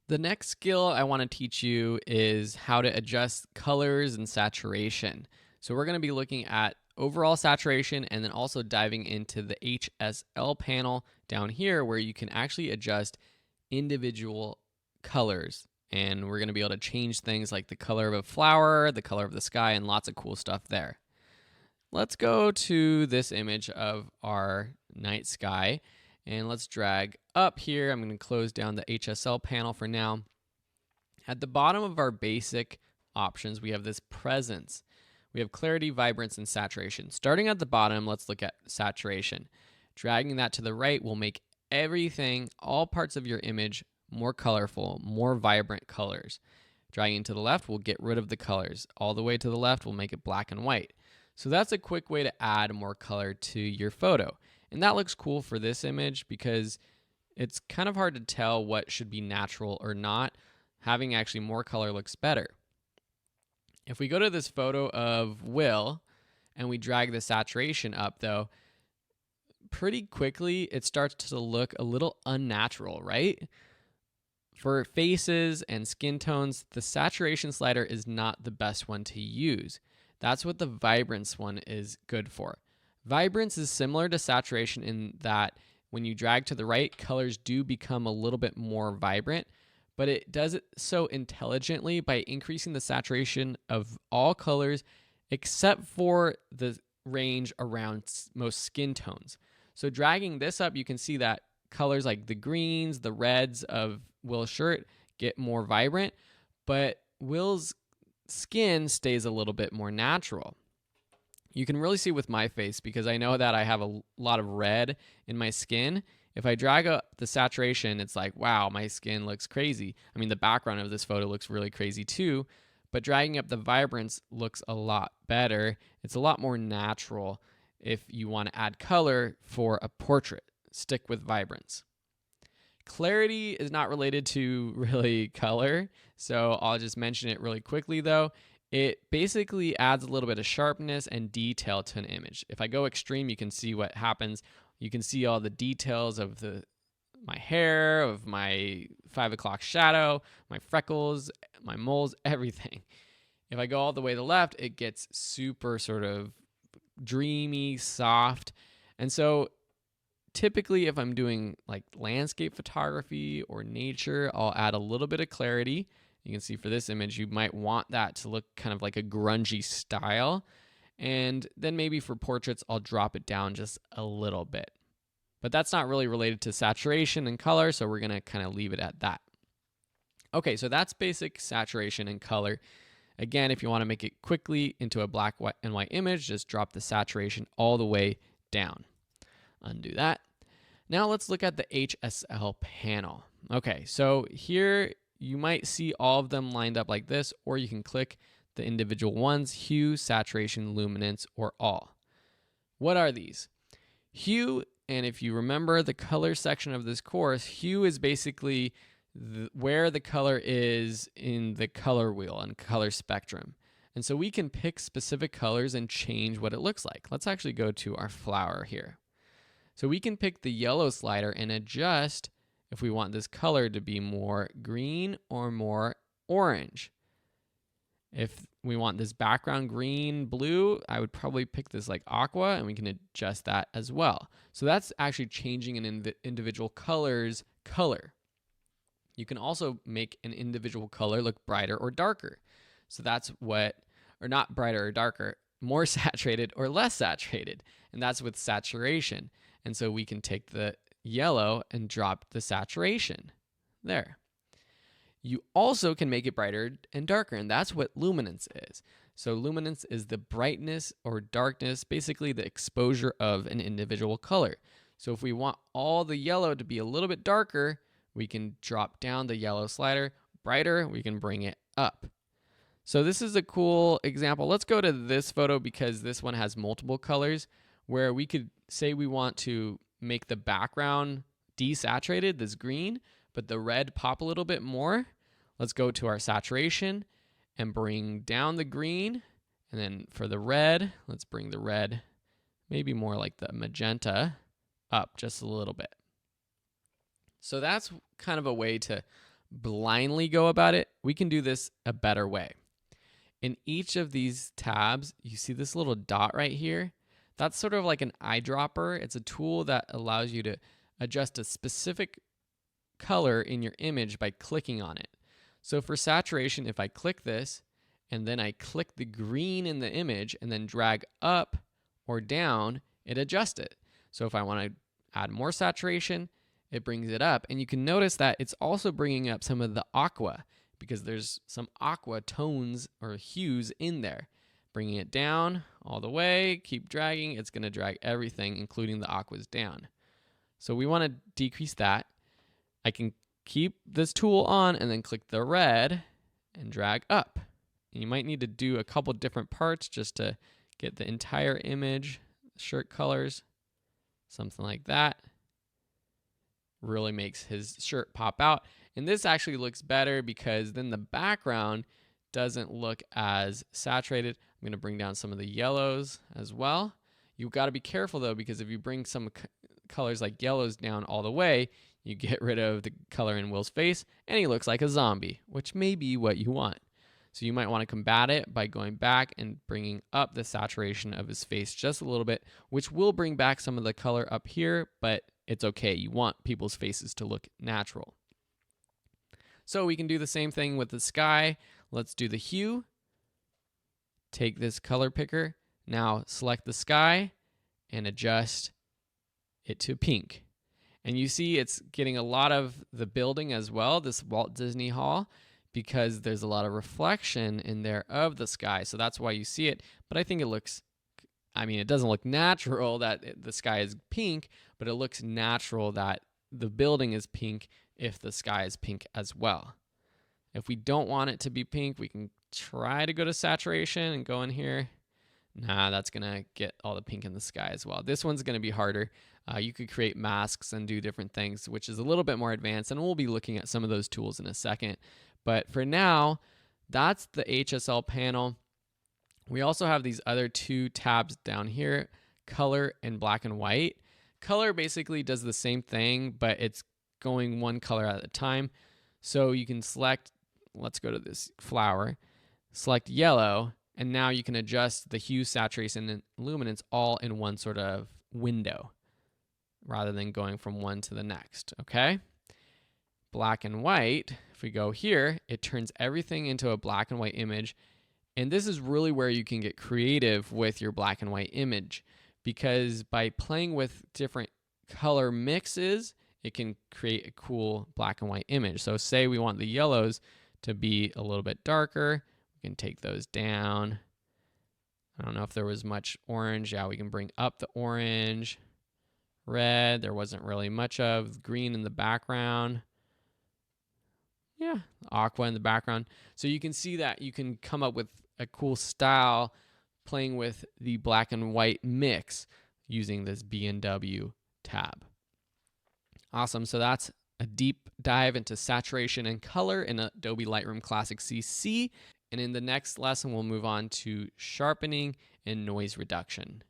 The next skill I want to teach you is how to adjust colors and saturation. So we're going to be looking at overall saturation and then also diving into the HSL panel down here where you can actually adjust individual colors. And we're going to be able to change things like the color of a flower, the color of the sky, and lots of cool stuff there. Let's go to this image of our night sky. And let's drag up here. I'm going to close down the HSL panel for now. At the bottom of our basic options, we have this presence. We have clarity, vibrance, and saturation. Starting at the bottom, let's look at saturation. Dragging that to the right will make everything, all parts of your image, more colorful, more vibrant colors. Dragging to the left will get rid of the colors. All the way to the left will make it black and white. So that's a quick way to add more color to your photo. And that looks cool for this image because it's kind of hard to tell what should be natural or not. Having actually more color looks better. If we go to this photo of Will and we drag the saturation up though, pretty quickly it starts to look a little unnatural, right? For faces and skin tones, the saturation slider is not the best one to use. That's what the vibrance one is good for. Vibrance is similar to saturation in that when you drag to the right, colors do become a little bit more vibrant, but it does it so intelligently by increasing the saturation of all colors except for the range around most skin tones. So dragging this up, you can see that colors like the greens, the reds of Will's shirt get more vibrant, but Will's skin stays a little bit more natural. You can really see with my face because I know that I have a lot of red in my skin. If I drag up the saturation, it's like, wow, my skin looks crazy. I mean, the background of this photo looks really crazy too, but dragging up the vibrance looks a lot better. It's a lot more natural if you want to add color for a portrait. Stick with vibrance. Clarity is not related to really color, so I'll just mention it really quickly though. It basically adds a little bit of sharpness and detail to an image. If I go extreme, you can see what happens. You can see all the details of my hair, of my 5 o'clock shadow, my freckles, my moles, everything. If I go all the way to the left, it gets super sort of dreamy, soft. And so typically if I'm doing like landscape photography or nature, I'll add a little bit of clarity. You can see for this image, you might want that to look kind of like a grungy style. And then maybe for portraits, I'll drop it down just a little bit. But that's not really related to saturation and color, so we're going to kind of leave it at that. Okay, so that's basic saturation and color. Again, if you want to make it quickly into a black and white image, just drop the saturation all the way down. Undo that. Now let's look at the HSL panel. Okay, so here you might see all of them lined up like this, or you can click the individual ones: hue, saturation, luminance, or all. What are these? Hue, and if you remember the color section of this course, hue is basically where the color is in the color wheel and color spectrum. And so we can pick specific colors and change what it looks like. Let's actually go to our flower here. So we can pick the yellow slider and adjust if we want this color to be more green or more orange. If we want this background green, blue, I would probably pick this like aqua, and we can adjust that as well. So that's actually changing an individual color's color. You can also make an individual color look brighter or darker. So that's what, or not brighter or darker, more saturated or less saturated. And that's with saturation. And so we can take the yellow and drop the saturation there. You also can make it brighter and darker, and that's what luminance is. So luminance is the brightness or darkness, basically the exposure of an individual color. So if we want all the yellow to be a little bit darker, we can drop down the yellow slider. Brighter, we can bring it up. So this is a cool example. Let's go to this photo because this one has multiple colors, where we could say we want to make the background desaturated, this green, but the red pop a little bit more. Let's go to our saturation and bring down the green. And then for the red, let's bring the red maybe more like the magenta up just a little bit. So that's kind of a way to blindly go about it, we can do this a better way. In each of these tabs, you see this little dot right here. That's sort of like an eyedropper. It's a tool that allows you to adjust a specific color in your image by clicking on it. So for saturation, if I click this and then I click the green in the image and then drag up or down, it adjusts it. So if I want to add more saturation, it brings it up. And you can notice that it's also bringing up some of the aqua because there's some aqua tones or hues in there. Bringing it down all the way, keep dragging, it's going to drag everything, including the aquas, down. So we want to decrease that. I can keep this tool on and then click the red and drag up. And you might need to do a couple different parts just to get the entire image, shirt colors, something like that. Really makes his shirt pop out. And this actually looks better because then the background doesn't look as saturated. I'm going to bring down some of the yellows as well. You've got to be careful though, because if you bring some colors like yellows down all the way, you get rid of the color in Will's face and he looks like a zombie, which may be what you want. So you might want to combat it by going back and bringing up the saturation of his face just a little bit, which will bring back some of the color up here, but it's okay. You want people's faces to look natural. So we can do the same thing with the sky. Let's do the hue. Take this color picker. Now select the sky and adjust it to pink. And you see it's getting a lot of the building as well, this Walt Disney Hall, because there's a lot of reflection in there of the sky. So that's why you see it. But I think it looks, it doesn't look natural that the sky is pink, but it looks natural that the building is pink if the sky is pink as well. If we don't want it to be pink, we can try to go to saturation and go in here. Nah, that's going to get all the pink in the sky as well. This one's going to be harder. You could create masks and do different things, which is a little bit more advanced, and we'll be looking at some of those tools in a second. But for now, that's the HSL panel. We also have these other two tabs down here, color and black and white. Color basically does the same thing, but it's going one color at a time. So you can select, let's go to this flower, select yellow, and now you can adjust the hue, saturation, and luminance all in one sort of window rather than going from one to the next, okay? Black and white, if we go here, it turns everything into a black and white image. And this is really where you can get creative with your black and white image, because by playing with different color mixes, it can create a cool black and white image. So say we want the yellows to be a little bit darker. We can take those down. I don't know if there was much orange. Yeah, we can bring up the orange. Red, there wasn't really much of. Green in the background. Yeah, aqua in the background. So you can see that you can come up with a cool style playing with the black and white mix using this B&W tab. Awesome. So that's a deep dive into saturation and color in Adobe Lightroom Classic CC. And in the next lesson, we'll move on to sharpening and noise reduction.